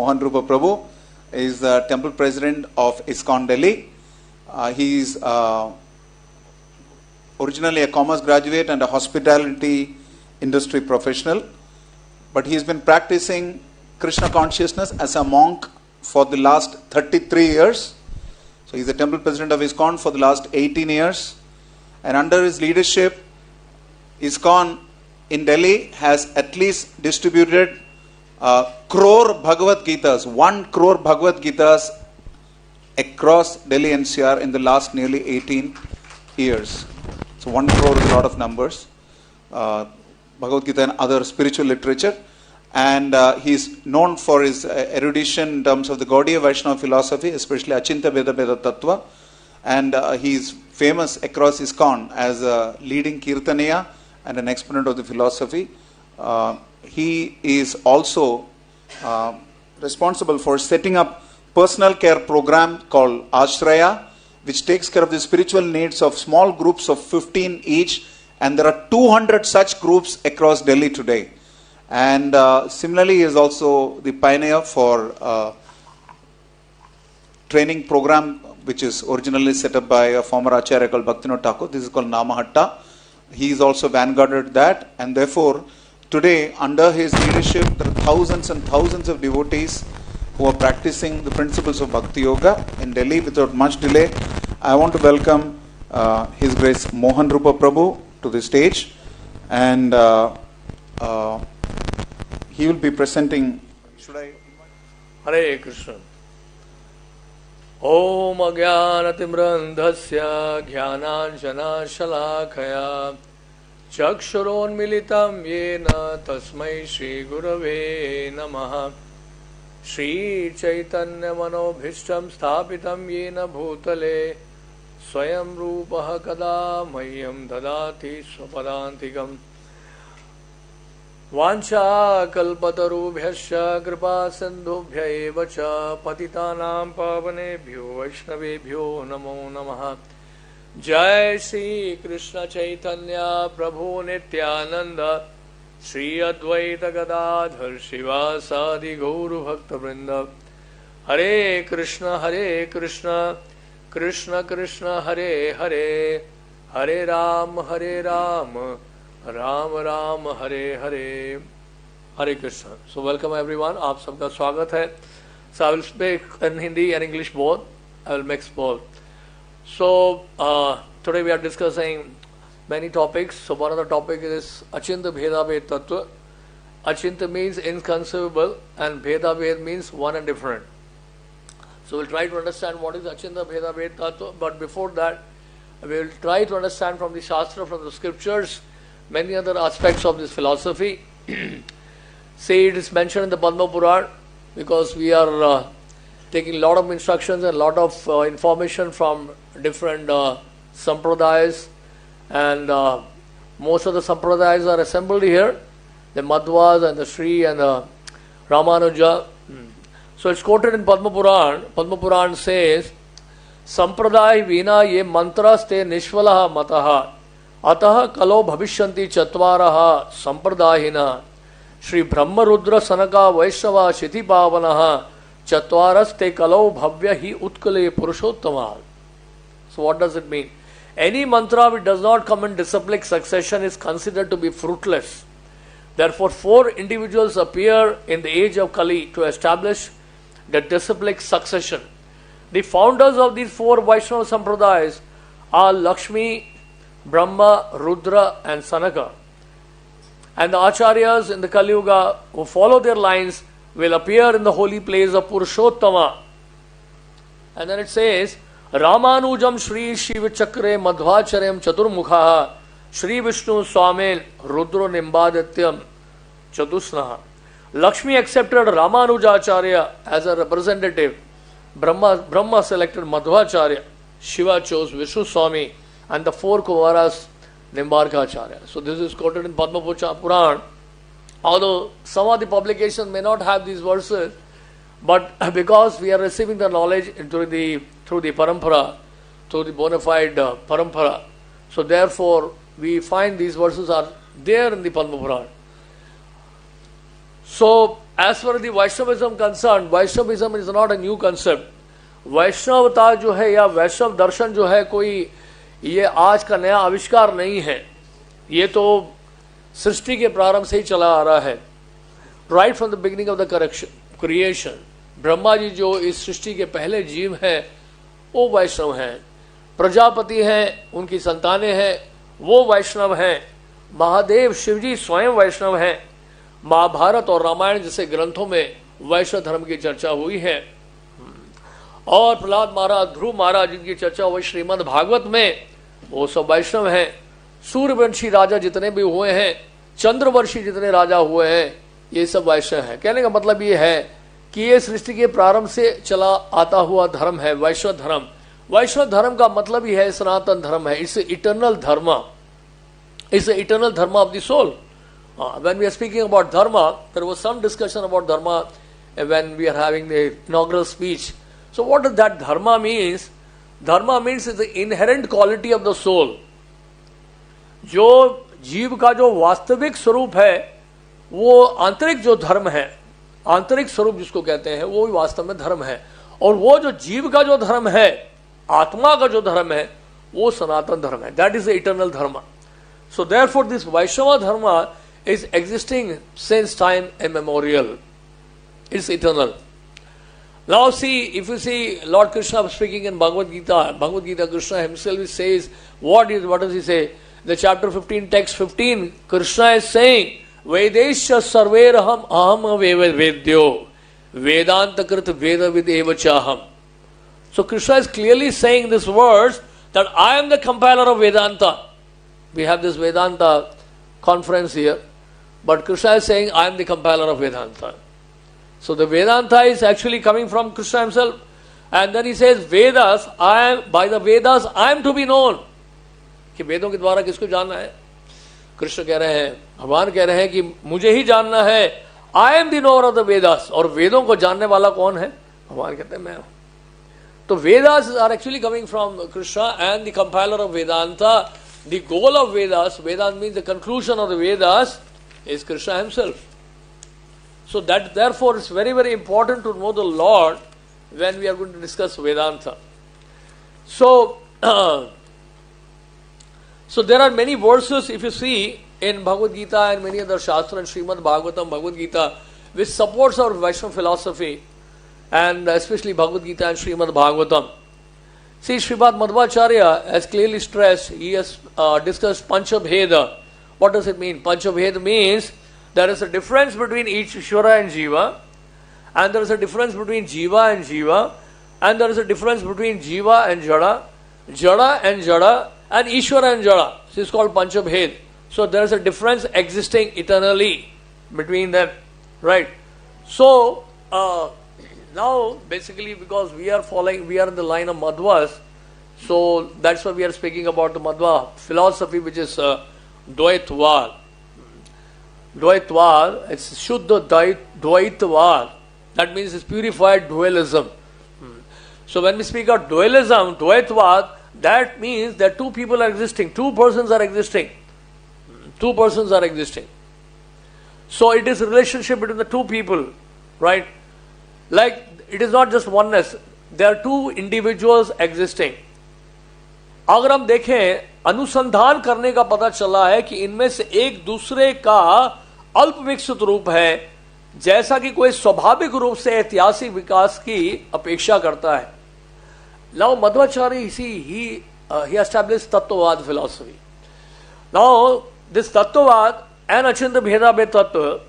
Mohan Rupa Prabhu is the temple president of ISKCON Delhi. He is originally a commerce graduate and a hospitality industry professional, but he has been practicing Krishna consciousness as a monk for the last 33 years. So he is the temple president of ISKCON for the last 18 years. And under his leadership, ISKCON in Delhi has at least distributed crore Bhagavad Gitas, 1 crore Bhagavad Gitas across Delhi NCR in the last nearly 18 years. So 1 crore is a lot of numbers. Bhagavad Gita and other spiritual literature. And he is known for his erudition in terms of the Gaudiya Vaishnava philosophy, especially Achintya, Bhedabheda, Tattva. And he is famous across ISKCON as a leading Kirtaniya and an exponent of the philosophy. He is also responsible for setting up personal care program called Ashraya, which takes care of the spiritual needs of small groups of 15 each, and there are 200 such groups across Delhi today. And similarly, he is also the pioneer for training program which is originally set up by a former Acharya called Bhaktivinoda Thakur. This is called Namahatta. He is also vanguarded that, and therefore today under his leadership there are thousands and thousands of devotees who are practicing the principles of Bhakti Yoga in Delhi. Without much delay, I want to welcome His Grace Mohan Rupa Prabhu to the stage, and he will be presenting. Should I? Hare Krishna. Om Ajnanatimrandhasya Jnananjana Shalakaya Chakshuronmilitam Yena Tasmai Shri Gurave Namaha Shri Chaitanya Manobhishtam Sthapitam Yena Bhutale Swayam Rupaha Kada Mayam Dadati Swapadantikam Vancha kalpatarubhyasya kripa sindhubhya eva cha patitanam pavanebhyo vaishnavebhyo namo namaha. Jai Shri Krishna Chaitanya Prabhu Nityananda Shri Advaita Gadadhar Shivasadi Gauru Bhakta Vrinda. Hare Krishna Krishna Krishna Hare Hare Hare Ram Ram Ram Hare Hare. Hare Krishna. So welcome everyone. आप सबका स्वागत है. So I will speak in Hindi and English both. I will mix both. So today we are discussing many topics. So one of the topics is Achintya Bhedabheda Tattva. Achintya means inconceivable and Bhedabheda means one and different. So we'll try to understand what is Achintya Bhedabheda Tattva. But before that, we will try to understand from the Shastra, from the scriptures, many other aspects of this philosophy. See, it is mentioned in the Padma Puran because we are taking a lot of instructions and a lot of information from different sampradayas, and most of the sampradayas are assembled here, the Madhvas and the Sri and the Ramanuja. So it's quoted in Padma Puran. Padma Puran says, Sampradaya vina ye mantras te nishvalaha mataha Atah kalo bhavishyanti chatvaraha sampradahina Shri Brahma Rudra Sanaka Vaishnava Shiti Pavanaha Chatvaraste kalo bhavya hi utkale purushottama. So what does it mean? Any mantra which does not come in disciplic succession is considered to be fruitless. Therefore 4 individuals appear in the age of Kali to establish the disciplic succession. The founders of these 4 Vaishnava Sampradayas are Lakshmi, Brahma, Rudra and Sanaka. And the Acharyas in the Kali Yuga who follow their lines will appear in the holy place of Purushottama. And then it says, Ramanujam Shri Shiva Chakre Madhvacharyam Chaturmukha Shri Vishnu Swamin Rudra Nimbadityam Chatusnaha. Lakshmi accepted Ramanuja Acharya as a representative. Brahma selected Madhvacharya. Shiva chose Vishnu Swami, and the 4 Kumaras Nimbarka Acharya. So this is quoted in Padma Puran. Although some of the publications may not have these verses, but because we are receiving the knowledge through the parampara, through the bona fide parampara, so therefore we find these verses are there in the Padma Puran. So, as far as the Vaishnavism concerned, Vaishnavism is not a new concept. वैष्णवता जो है या वैष्णव दर्शन जो है कोई ये आज का नया आविष्कार नहीं है, ये तो सृष्टि के प्रारंभ से ही चला आ रहा है. Right from the beginning of the creation, Brahma ji जो इस सृष्टि के पहले जीव हैं वो वैष्णव हैं, प्रजापति हैं, उनकी संतानें हैं, वो वैष्णव हैं, महादेव शिव जी स्वयं वैष्णव हैं. महाभारत और रामायण जैसे ग्रंथों में वैष्णव धर्म की चर्चा हुई है. और प्रहलाद महाराज, ध्रुव महाराज जिनकी चर्चा हुई श्रीमद् भागवत में, वो सब वैष्णव हैं. सूर्यवंशी राजा जितने भी हुए हैं, चंद्रवंशी जितने राजा हुए हैं, ये सब वैष्णव हैं. कहने का मतलब ये है कि ये सृष्टि के प्रारंभ से चला आता हुआ धर्म है वैष्णव धर्म. वैष्णव धर्म का मतलब ही है सनातन धर्म है. It's eternal dharma, it's eternal dharma of the soul. When we are speaking about dharma, there was some discussion about dharma when we are having the inaugural speech. So what does that dharma means? Dharma means is the inherent quality of the soul. जो जीव का जो वास्तविक स्वरूप है, वो आंतरिक जो धर्म है, आंतरिक स्वरूप जिसको कहते हैं, वो वास्तव में धर्म है. और वो जो जीव का जो धर्म है, आत्मा का जो धर्म है, वो सनातन धर्म है. That is the eternal dharma. So therefore this Vaishnava dharma is existing since time immemorial. It's eternal. Now see, if you see Lord Krishna speaking in Bhagavad Gita, Krishna himself says, what does he say? The chapter 15, text 15, Krishna is saying, Vedesha sarveraham aham vedyo, Vedanta krit veda videva chaham. So Krishna is clearly saying this words that I am the compiler of Vedanta. We have this Vedanta conference here, but Krishna is saying I am the compiler of Vedanta. So the Vedanta is actually coming from Krishna himself. And then he says, Vedas, by the Vedas I am to be known. कि वेदों के द्वारा किसको जानना है? कृष्ण कह रहे हैं, भगवान कह रहे हैं कि मुझे ही जानना है. I am the knower of the Vedas. और वेदों को जानने वाला कौन है? भगवान कहते हैं मैं. तो Vedas are actually coming from Krishna and the compiler of Vedanta. The goal of Vedas, Vedanta means the conclusion of the Vedas, is Krishna himself. So that therefore it's very, very important to know the Lord when we are going to discuss Vedanta. So, so there are many verses, if you see, in Bhagavad Gita and many other Shastra and Srimad Bhagavatam, Bhagavad Gita, which supports our Vaishnava philosophy, and especially Bhagavad Gita and Srimad Bhagavatam. See, Srimad Madhvacharya has clearly stressed, he has discussed Panchabheda. What does it mean? Panchabheda means there is a difference between each Ishvara and Jiva, and there is a difference between Jiva and Jiva, and there is a difference between Jiva and Jada, Jada and Jada, and Ishvara and Jada. So it's called Panchabhed. So there is a difference existing eternally between them, right? So now basically because we are in the line of Madhvas, so that's why we are speaking about the Madhva philosophy, which is Dvaitvad. Dvaitvad, it's Shuddha Dvaitvad. That means it's purified dualism. So when we speak of dualism, Dvaitvad, that means that two people are existing, two persons are existing. Two persons are existing. So it is a relationship between the two people, right? Like it is not just oneness, there are two individuals existing. अगर हम देखें, अनुसंधान करने का पता चला है कि इनमें से एक दूसरे का अल्प विकसित रूप है, जैसा कि कोई स्वाभाविक रूप से ऐतिहासिक विकास की अपेक्षा करता है. Now Madhvacharya, he established Tattvad philosophy. Now this Tattvad and Achintya Bhedabheda Tattva,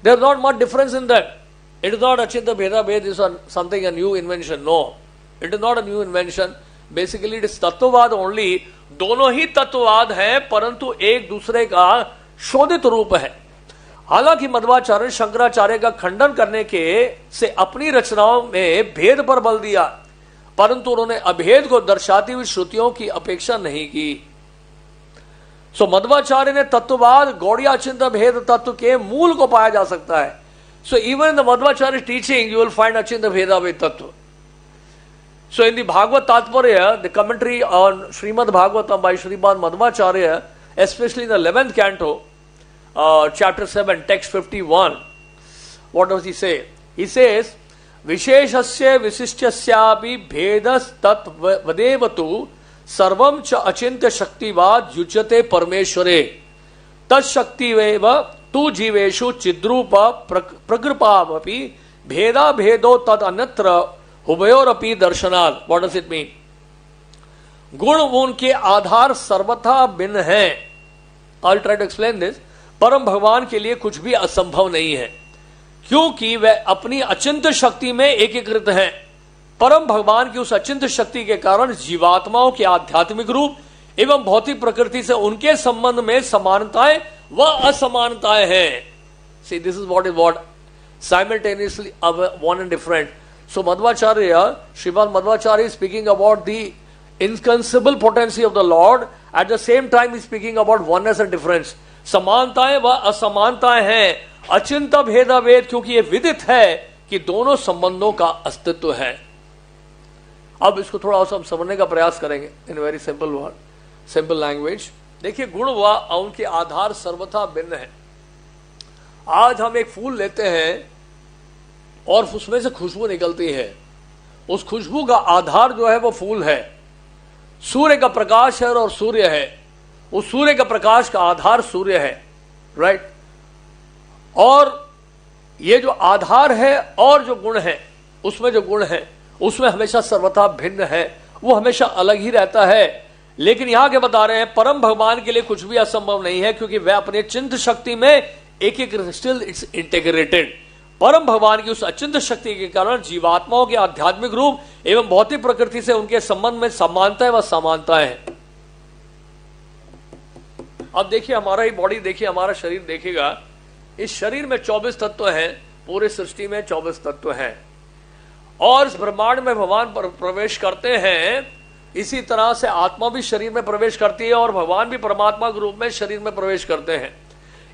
there is not much difference in that. It is not Achintya Bhedabheda is something a new invention. No, it is not a new invention. Basically it is Tattvad only. दोनों ही तत्ववाद हैं, परंतु एक दूसरे का शोधित रूप है. हालांकि मध्वाचार्य शंकराचार्य का खंडन करने के से अपनी रचनाओं में भेद पर बल दिया, परंतु उन्होंने अभेद को दर्शाती हुई श्रुतियों की अपेक्षा नहीं की. सो मध्वाचार्य ने तत्ववाद गौड़िया चिंता भेद तत्व के मूल को पाया जा सकता है. So even in the Madhvacharya teaching you will find achintya bhedabheda तत्व. So in the Bhagavad Tattva, the commentary on Srimad Bhagavatam by Srimad Madhvacharya, especially in the 11th canto, chapter 7, text 51, What does he say? He says, विशेषस्य विशिष्टस्यापि भेदस्तत्वदेवतु सर्वं च अचिन्त्य शक्तिवाद युज्यते परमेश्वरे तत्शक्तिवेव तु जीवेषु चिद्रूप प्रकृपावपि भेदा भेदो तद अन्यत्र उभयोरपि दर्शनात्. What does it mean? गुण उनके आधार सर्वथा भिन्न हैं. I will try to explain this. परम भगवान के लिए कुछ भी असंभव नहीं है क्योंकि वह अपनी अचिंत्य शक्ति में एकीकृत हैं. परम भगवान की उस अचिंत्य शक्ति के कारण जीवात्माओं के आध्यात्मिक रूप एवं भौतिक प्रकृति से उनके संबंध में समानताएं व असमानताएं हैं. See, this is what is what simultaneously one and different. So Madhvacharya, Srimad Madhvacharya is speaking about the inconceivable potency of the Lord. At the same time, he is speaking about oneness and difference. समानताएं व असमानताएं हैं. अचिंत्य भेदाभेद क्योंकि ये विदित है कि दोनों संबंधों का अस्तित्व है. अब इसको थोड़ा सा हम समझने का प्रयास करेंगे in very simple word, simple language. देखिए, गुण व उनके आधार सर्वथा भिन्न है. आज हम एक फूल लेते हैं और उसमें से खुशबू निकलती है. उस खुशबू का आधार जो है वो फूल है. सूर्य का प्रकाश है और सूर्य है. उस सूर्य का प्रकाश का आधार सूर्य है. राइट. और ये जो आधार है और जो गुण है, उसमें जो गुण है उसमें हमेशा सर्वथा भिन्न है. वो हमेशा अलग ही रहता है. लेकिन यहां के बता रहे हैं परम भगवान के लिए कुछ भी असंभव नहीं है क्योंकि वह अपने चिंत शक्ति में एक स्टिल इट्स इंटीग्रेटेड. परम भगवान की उस अचिंत शक्ति के कारण जीवात्माओं के आध्यात्मिक रूप एवं भौतिक प्रकृति से उनके संबंध में समानताएं व समानताएं हैं. अब देखिए हमारा ही बॉडी, देखिए हमारा शरीर देखिएगा. इस शरीर में 24 तत्व हैं. पूरे सृष्टि में 24 तत्व हैं और इस ब्रह्मांड में भगवान प्रवेश करते हैं. इसी तरह से आत्मा भी शरीर में प्रवेश करती है और भगवान भी परमात्मा के रूप में शरीर में प्रवेश करते हैं.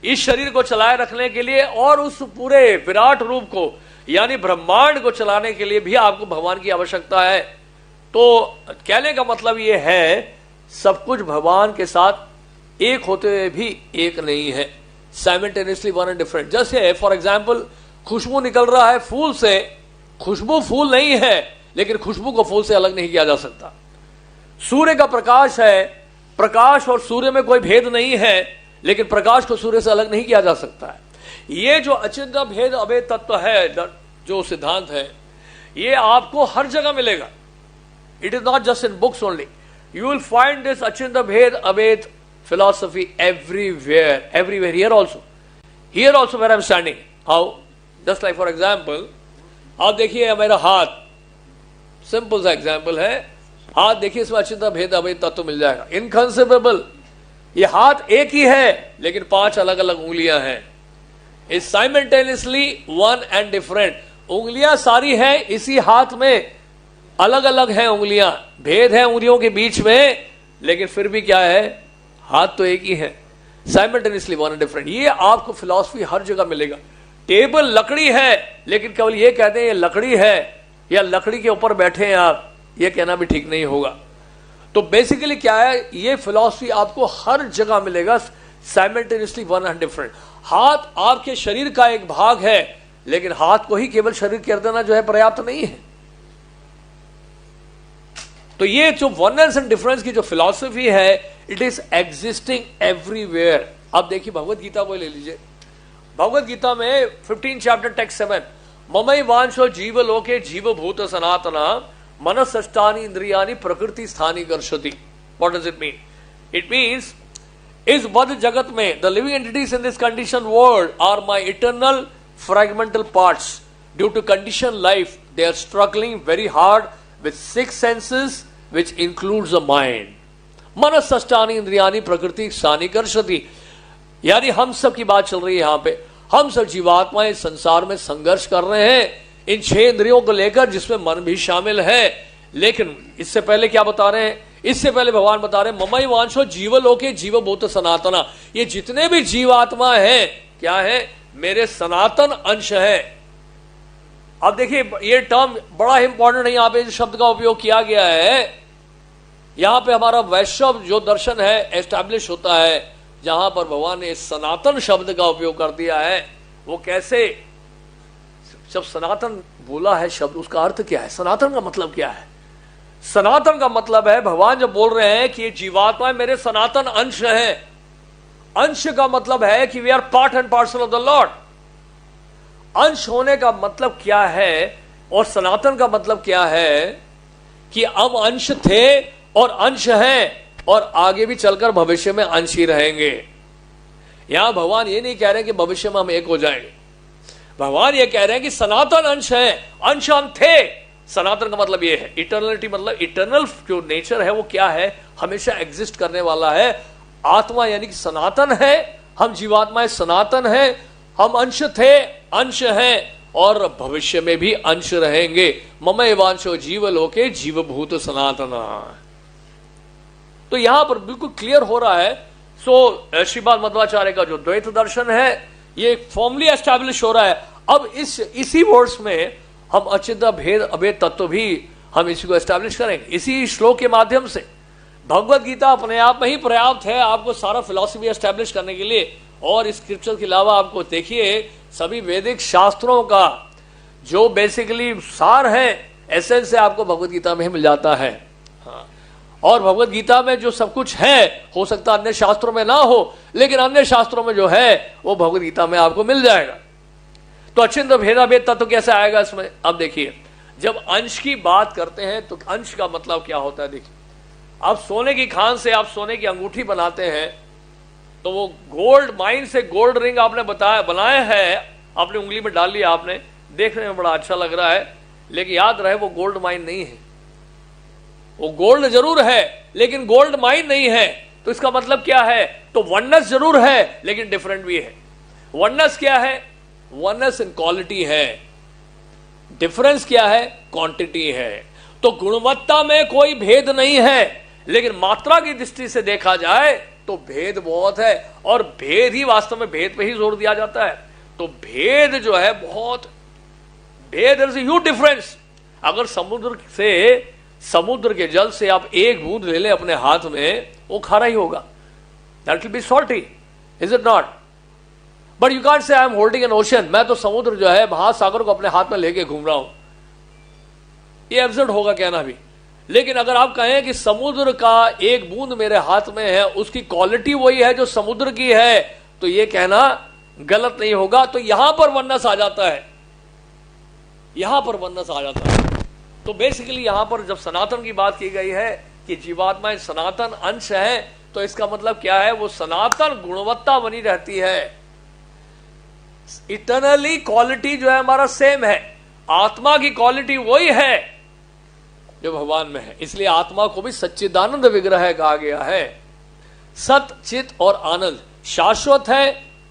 इस शरीर को चलाए रखने के लिए और उस पूरे विराट रूप को यानी ब्रह्मांड को चलाने के लिए भी आपको भगवान की आवश्यकता है. तो कहने का मतलब यह है सब कुछ भगवान के साथ एक होते हुए भी एक नहीं है. Simultaneously one and different. जैसे फॉर एग्जाम्पल खुशबू निकल रहा है फूल से. खुशबू फूल नहीं है लेकिन खुशबू को फूल से अलग नहीं किया जा सकता. सूर्य का प्रकाश है. प्रकाश और सूर्य में कोई भेद नहीं है लेकिन प्रकाश को सूर्य से अलग नहीं किया जा सकता है. ये जो अचिंत्य भेद अभेद तत्व है, जो सिद्धांत है, ये आपको हर जगह मिलेगा. It is not just in books only. You will find this achintya bhed अभेद philosophy everywhere here also where I'm standing. How? Just like for example, आप देखिए मेरा हाथ, सिंपल सा एग्जाम्पल है. हाथ देखिए, इसमें अचिंत्य भेद अभेद तत्व मिल जाएगा. इनकंसेबल. ये हाथ एक ही है लेकिन 5 अलग अलग उंगलियां हैं. Is simultaneously one and different. उंगलियां सारी है इसी हाथ में, अलग अलग हैं उंगलियां. भेद है उंगलियों के बीच में लेकिन फिर भी क्या है, हाथ तो एक ही है. Simultaneously one and different. ये आपको फिलॉसफी हर जगह मिलेगा. टेबल लकड़ी है लेकिन केवल ये कहते हैं ये लकड़ी है या लकड़ी के ऊपर बैठे हैं आप, ये कहना भी ठीक नहीं होगा. तो बेसिकली क्या है, ये फिलॉसफी आपको हर जगह मिलेगा. Simultaneously one and different. हाथ आपके शरीर का एक भाग है लेकिन हाथ को ही केवल शरीर कर देना जो है पर्याप्त नहीं है. तो ये जो वननेस एंड डिफरेंस की जो फिलॉसफी है, इट इज एग्जिस्टिंग एवरीवेयर. अब देखिए भगवत गीता को ले लीजिए. भगवत गीता में 15 चैप्टर टेक्स्ट 7, ममई वांशो जीव लोके जीव भूत सनातना मनसष्टानि इंद्रियानि प्रकृति स्थानी कर्षति. What does it mean? It means इस बद्ध जगत में the living entities in this condition world are my eternal fragmental parts. Due to condition life they are struggling very hard with 6 senses which includes the mind. मनसष्टानि इंद्रियानि प्रकृति स्थानी कर्षति. यानी हम सब की बात चल रही है यहां पे. हम सब जीवात्माएं संसार में संघर्ष कर रहे हैं इन 6 इंद्रियों को लेकर जिसमें मन भी शामिल है. लेकिन इससे पहले क्या बता रहे हैं? इससे पहले भगवान बता रहे हैं ममई वांशो जीव लोके जीव भूत सनातना. ये जितने भी जीवात्मा हैं क्या है, मेरे सनातन अंश है. अब देखिए ये टर्म बड़ा इंपॉर्टेंट है. यहां पे इस शब्द का उपयोग किया गया है. यहां पे हमारा वैष्णव जो दर्शन है एस्टैब्लिश होता है जहां पर भगवान ने सनातन शब्द का उपयोग कर दिया है. वो कैसे? जब सनातन बोला है शब्द, उसका अर्थ क्या है? सनातन का मतलब क्या है? सनातन का मतलब है, भगवान जब बोल रहे हैं कि ये जीवात्मा मेरे सनातन अंश है, अंश का मतलब है कि we are part and parcel of the lord. अंश होने का मतलब क्या है और सनातन का मतलब क्या है? कि हम अंश थे और अंश हैं और आगे भी चलकर भविष्य में अंश ही रहेंगे। यहां भगवान ये नहीं कह रहे कि भविष्य में हम एक हो जाएंगे, भगवान ये कह रहे हैं कि सनातन अंश है, अंश हम थे। सनातन का मतलब ये है, इटर्नलिटी मतलब इटर्नल जो नेचर है वो क्या है? हमेशा एग्जिस्ट करने वाला है। आत्मा यानी कि सनातन है, हम जीवात्माएं सनातन है, हम अंश थे, अंश हैं और भविष्य में भी अंश रहेंगे। मम एवांशो जीवलोके जीवभूत सनातन। तो यहां पर बिल्कुल क्लियर हो रहा है। सो श्रीपाद मध्वाचार्य का जो द्वैत दर्शन है ये फॉर्मली एस्टैब्लिश हो रहा है। अब इसी वर्ड्स में हम अचिंत्य भेद अभेद तत्व भी हम इसी को एस्टैब्लिश करेंगे इसी श्लोक के माध्यम से। भगवत गीता अपने आप में ही पर्याप्त है आपको सारा फिलॉसफी एस्टैब्लिश करने के लिए। और इस स्क्रिप्चर के अलावा आपको देखिए सभी वैदिक शास्त्रों का जो बेसिकली सार है, एसेंस से आपको भगवत गीता में ही मिल जाता है। हाँ, और भगवत गीता में जो सब कुछ है, हो सकता है अन्य शास्त्रों में ना हो, लेकिन अन्य शास्त्रों में जो है वो भगवत गीता में आपको मिल जाएगा। तो अचिंत्य भेदाभेद तत्व कैसे आएगा इसमें? अब देखिए, जब अंश की बात करते हैं तो अंश का मतलब क्या होता है? देखिए, आप सोने की खान से आप सोने की अंगूठी बनाते हैं तो वो गोल्ड माइन से गोल्ड रिंग आपने बनाया है, अपनी उंगली में डाल लिया आपने, देखने में बड़ा अच्छा लग रहा है, लेकिन याद रहे वो गोल्ड माइन नहीं है। वो गोल्ड जरूर है लेकिन गोल्ड माइन नहीं है। तो इसका मतलब क्या है? तो वननेस जरूर है लेकिन डिफरेंट भी है। वननेस क्या है? वननेस इन क्वालिटी है। डिफरेंस क्या है? क्वांटिटी है। तो गुणवत्ता में कोई भेद नहीं है, लेकिन मात्रा की दृष्टि से देखा जाए तो भेद बहुत है। और भेद ही वास्तव में भेद पे ही जोर दिया जाता है। तो भेद जो है बहुत भेद, ह्यूज डिफरेंस। अगर समुद्र के जल से आप एक बूंद ले लें अपने हाथ में, वो खारा ही होगा, that will be salty, is it not? But you can't say I am holding N ocean, मैं तो समुद्र जो है महासागर को अपने हाथ में लेके घूम रहा हूं, ये एब्सर्ड होगा कहना भी। लेकिन अगर आप कहें कि समुद्र का एक बूंद मेरे हाथ में है, उसकी क्वालिटी वही है जो समुद्र की है, तो ये कहना गलत नहीं होगा। तो यहां पर वननेस आ जाता है, यहां पर वननेस आ जाता है। तो बेसिकली यहां पर जब सनातन की बात की गई है कि जीवात्मा सनातन अंश है, तो इसका मतलब क्या है? वो सनातन गुणवत्ता बनी रहती है। इटर्नली क्वालिटी जो है हमारा सेम है। आत्मा की क्वालिटी वही है जो भगवान में है। इसलिए आत्मा को भी सच्चिदानंद विग्रह कहा गया है। सत, चित और आनंद शाश्वत है,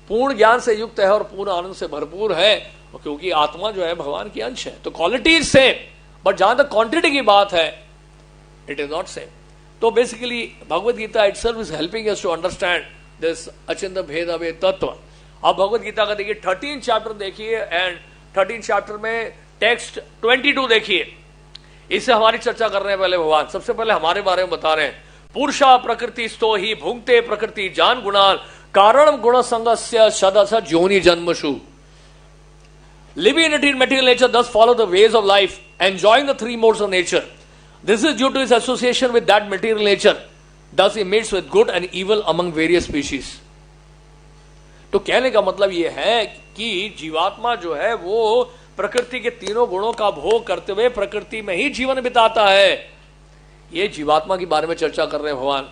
पूर्ण ज्ञान से युक्त है और पूर्ण आनंद से भरपूर है, क्योंकि आत्मा जो है भगवान की अंश है। तो क्वालिटी इज सेम, बट जहां तक क्वांटिटी की बात है, इट इज नॉट सेम। तो basically Bhagavad Gita itself is helping us to understand this achintya bhedabheda तत्व। अब भगवत गीता का देखिए 13 चैप्टर देखिए, एंड 13 चैप्टर में टेक्स्ट 22 देखिए। इससे हमारी चर्चा कर रहे हैं पहले भगवान। सबसे पहले हमारे बारे में बता रहे हैं। पुरुषा प्रकृति स्तो ही भुंक्ते प्रकृति जान गुणान कारण गुण संगस्य सदस जोनि जन्मशु। Living in material nature thus follow the ways of life, enjoying the three modes of nature. This is due to his association with that material nature. Thus he mates with good and evil among various species. तो कहने का मतलब यह है कि जीवात्मा जो है वो प्रकृति के तीनों गुणों का भोग करते हुए प्रकृति में ही जीवन बिताता है। ये जीवात्मा के बारे में चर्चा कर रहे हैं भगवान।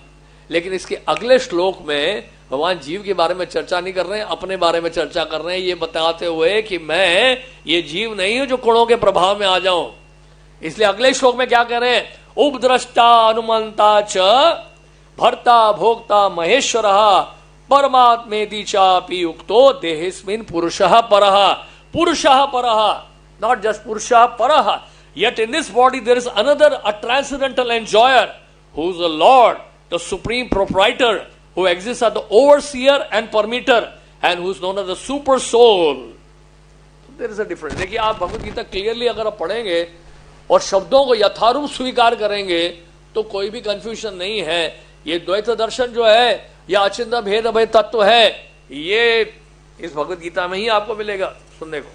लेकिन इसके अगले श्लोक में भगवान जीव के बारे में चर्चा नहीं कर रहे हैं, अपने बारे में चर्चा कर रहे हैं, ये बताते हुए कि मैं ये जीव नहीं हूं जो गुणों के प्रभाव में आ जाऊं। इसलिए अगले श्लोक में क्या कह रहे हैं? उपद्रष्टा अनुमंता च भर्ता भोक्ता महेश्वर परमात्मेति चापि उक्तो देहेस्मिन् पुरुषः परः। पुरुषः परः, not just पुरुषः परः. Yet in this body there is another, a transcendental enjoyer, who is the Lord, the supreme proprietor, who exists as the overseer and permitter, and who is known as the super soul. There is a difference. देखिए, आप Bhagavad Gita clearly अगर आप पढ़ेंगे और शब्दों को यथारूप स्वीकार करेंगे तो कोई भी कंफ्यूजन नहीं है। ये द्वैत दर्शन जो है या अचिंत्य भेद अभेद तत्व है, ये इस भगवत गीता में ही आपको मिलेगा सुनने को।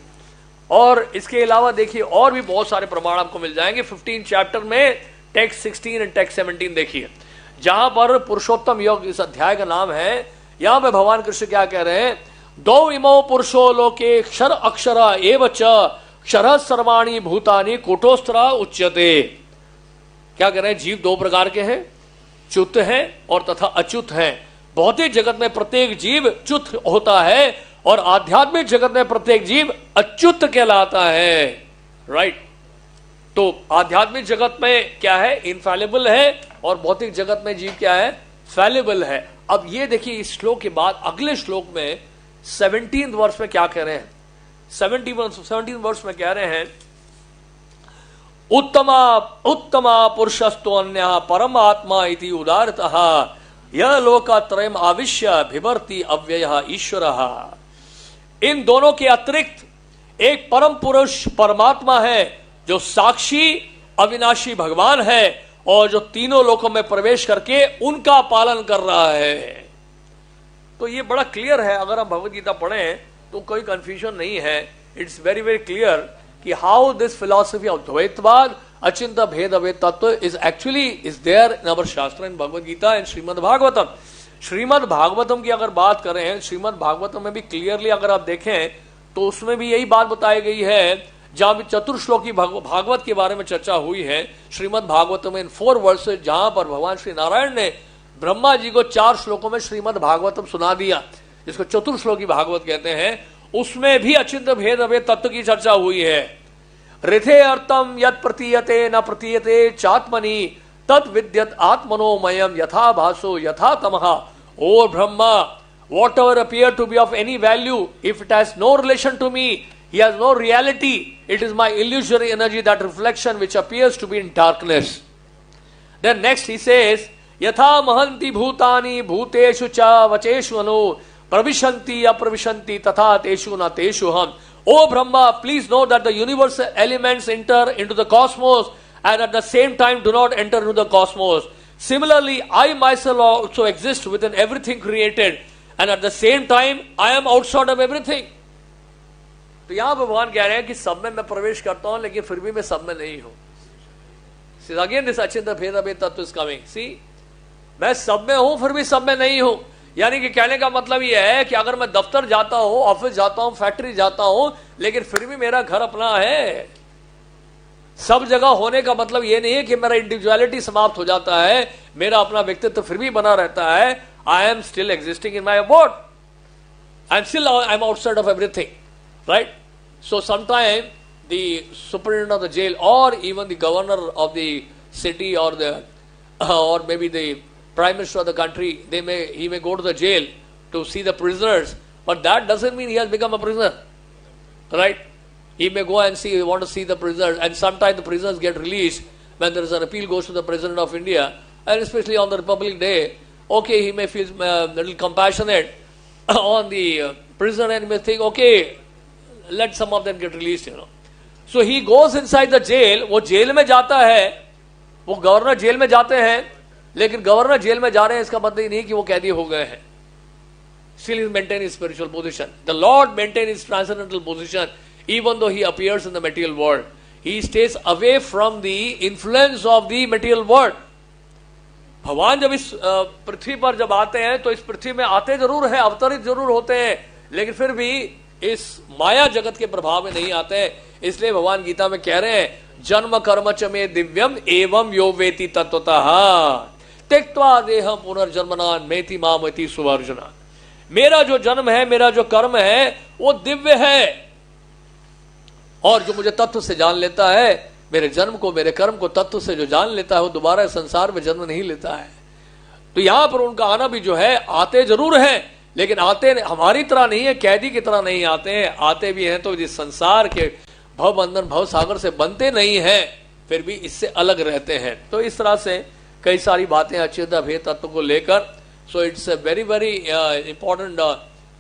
और इसके अलावा देखिए और भी बहुत सारे प्रमाण आपको मिल जाएंगे 15 चैप्टर में। टेक्स्ट 16 एंड टेक्स्ट 17 देखिए, जहां पर पुरुषोत्तम योग इस अध्याय का नाम है। यहां पे भगवान कृष्ण क्या कह रहे हैं, दो इमो पुरुषो लोके क्षर अक्षरा एव च क्षर सर्वाणी भूतानि कूटोस्त्रा उच्यते। क्या कह रहे हैं, जीव दो प्रकार के हैं, च्युत हैं और तथा अच्युत हैं। भौतिक जगत में प्रत्येक जीव च्युत होता है और आध्यात्मिक जगत में प्रत्येक जीव अच्युत कहलाता है। राइट, तो आध्यात्मिक जगत में क्या है, इनफैलिबल है, और भौतिक जगत में जीव क्या है, फैलिबल है। अब ये देखिए इस श्लोक के बाद अगले श्लोक में 17 वर्ष में क्या कह रहे हैं, 17 वर्ष में कह रहे हैं, उत्तमा पुरुषस्तु अन्य परमात्मा इति उदारतः यह लोकत्रयम् आविश्य बिभर्ति अव्ययः ईश्वरः। इन दोनों के अतिरिक्त एक परम पुरुष परमात्मा है जो साक्षी अविनाशी भगवान है और जो तीनों लोकों में प्रवेश करके उनका पालन कर रहा है। तो ये बड़ा क्लियर है, अगर हम भगवद गीता पढ़ें तो कोई कंफ्यूजन नहीं है। इट्स वेरी वेरी क्लियर कि how this philosophy of dvaitavad achintya bhed abhed tattva is actually is there in our shastra, in Bhagavad Gita and Shrimad Bhagavatam. Shrimad Bhagavatam की अगर बात करें, श्रीमद् भागवतम में भी क्लियरली अगर आप देखें तो उसमें भी यही बात बताई गई है, जहां भी चतुर्श्लोकी भागवत के बारे में चर्चा हुई है श्रीमद् भागवतम इन 4 वर्सेस, जहां पर भगवान श्री नारायण ने ब्रह्मा जी को 4 श्लोकों में श्रीमद् भागवतम सुना दिया, जिसको चतुर्श्लोकी भागवत कहते हैं। उसमें भी अचिंत्य भेद अभेद तत्व की चर्चा हुई है। रिथे अर्थम यत् प्रतीयते न प्रतीयते चात्मनि तत् विद्यत आत्मनोमयम यथा भासो यथा तमः। ओ Brahma, whatever appear to be of any value, if it has no relation to me, he has no reality, it is my illusory energy, that reflection which appears to be in darkness. Then next he says, यथा महन्ति भूतानि भूतेषु च वचेषु अनु प्रविशन्ति अप्रविशन्ति तथा तेषु न तेषु हम। O Brahma, please know that the universal elements enter into the cosmos and at the same time do not enter into the cosmos. Similarly, I myself also exist within everything created and at the same time I am outside of everything. तो यहां भगवान कह रहे हैं कि सब में मैं प्रवेश करता हूं लेकिन फिर भी मैं सब में नहीं हूं। See, again this Achintya Bhedabheda Tattva is coming. See, मैं सब में हूं फिर भी सब में नहीं हूं। यानी कि कहने का मतलब यह है कि अगर मैं दफ्तर जाता हूं, ऑफिस जाता हूं, फैक्ट्री जाता हूं, लेकिन फिर भी मेरा घर अपना है। सब जगह होने का मतलब यह नहीं है कि मेरा इंडिविजुअलिटी समाप्त हो जाता है, मेरा अपना व्यक्तित्व फिर भी बना रहता है। I am still existing in my abode, I am outside of everything, right. So sometime the superintendent of the jail or even the governor of the city or the or maybe the prime minister of the country, he may go to the jail to see the prisoners, but that doesn't mean he has become a prisoner, right? He may go and want to see the prisoners, and sometimes the prisoners get released when there is an appeal goes to the President of India, and especially on the Republic Day. Okay, he may feel a little compassionate on the prisoner and may think, okay, let some of them get released, you know. So he goes inside the jail. वो jail में जाता है, वो governor jail में जाते हैं, लेकिन governor jail में जा रहे हैं इसका मतलब नहीं कि वो कैदी हो गए हैं। Still he maintain his spiritual position. The Lord maintain his transcendental position even though he appears in the material world. He stays away from the influence of the material world. भगवान जब इस पृथ्वी पर जब आते हैं तो इस पृथ्वी में आते जरूर है, अवतरित जरूर होते हैं, लेकिन फिर भी इस माया जगत के प्रभाव में नहीं आते हैं। इसलिए भगवान गीता में कह रहे हैं, जन्म कर्म च मे दिव्यम एवं यो वेति तत्वतः त्यक्त्वा देहम पुनर्जन्मनान मेति मामति सुवर्जना। मेरा जो जन्म है, मेरा जो कर्म है वो दिव्य है, और जो मुझे तत्व से जान लेता है, मेरे जन्म को, मेरे कर्म को तत्व से जो जान लेता है, वो दोबारा संसार में जन्म नहीं लेता है। तो यहां पर उनका आना भी जो है, आते जरूर है, लेकिन आते हमारी तरह नहीं है, कैदी की तरह नहीं आते हैं। आते भी हैं तो इस संसार के भव बंधन भव सागर से बनते नहीं हैं, फिर भी इससे अलग रहते हैं। तो इस तरह से कई सारी बातें अचिंत्य भेद तत्व को लेकर। So it's a very very important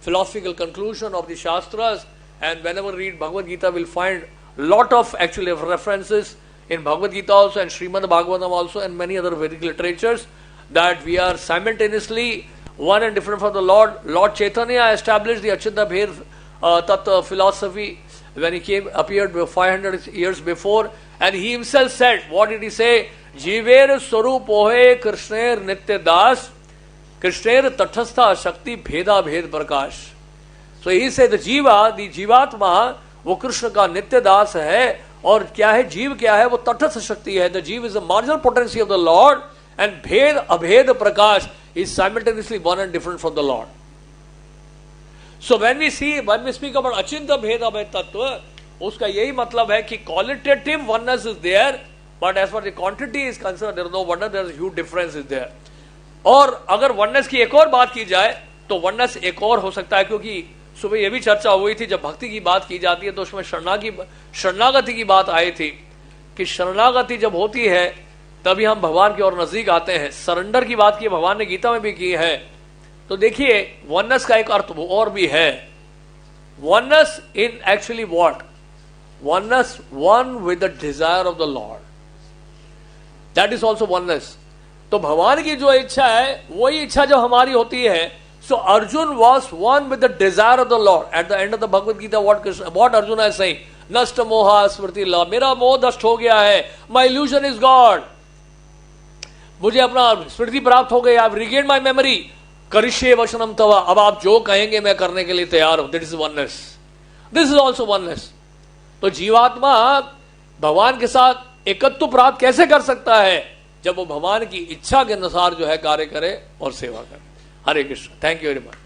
philosophical conclusion of the shastras, and whenever read Bhagavad Gita we'll find lot of actually references in Bhagavad Gita also and Srimad Bhagavatam also and many other Vedic literatures that we are simultaneously one and different from the Lord. Lord Chaitanya established the Achintya Bhed Tattva philosophy, when he came, appeared 500 years before, and he himself said, what did he say? Jiver swarupohe Krishner nitya das, Krishner tatthastha shakti bheda bhed prakash. So he said the jiva, the jivatma, वो कृष्ण का नित्य दास है, और क्या है जीव, क्या है वो तटस्थ शक्ति है. The jiva is the marginal potency of the Lord, and bhed abhed prakash is simultaneously one and different from the Lord. So when we speak about achintya bhed abhed tattva, उसका यही मतलब है कि qualitative oneness is there, but as for the quantity is concern there is no oneness, there is huge difference is there. और अगर oneness की एक और बात की जाए तो वननेस एक और हो सकता है, क्योंकि सुबह ये भी चर्चा हुई थी, जब भक्ति की बात की जाती है तो उसमें शरणागति की बात आई थी कि शरणागति जब होती है तभी हम भगवान की ओर नजदीक आते हैं. सरेंडर की बात की भगवान ने गीता में भी की है. तो देखिए वननेस का एक अर्थ वो और भी है. Oneness in actually what? Oneness one with the desire of the Lord, that is also oneness. तो भगवान की जो इच्छा है वही इच्छा जब हमारी होती है. So Arjun was one with the desire of the Lord. At the end of the Bhagavad Gita, what Arjuna is saying? Nasta moha smriti la. मेरा मोह नष्ट हो गया है. My illusion is God. मुझे अपना स्मृति प्राप्त हो गई. I've regained my memory. करिष्ये वचनम तवा. अब आप जो कहेंगे मैं करने के लिए तैयार हूं. That is oneness. This is also oneness. तो जीवात्मा भगवान के साथ एकत्व प्राप्त कैसे कर सकता है? जब वो भगवान की इच्छा के अनुसार जो है कार्य करे और सेवा करे. Hare Krishna. Thank you very much.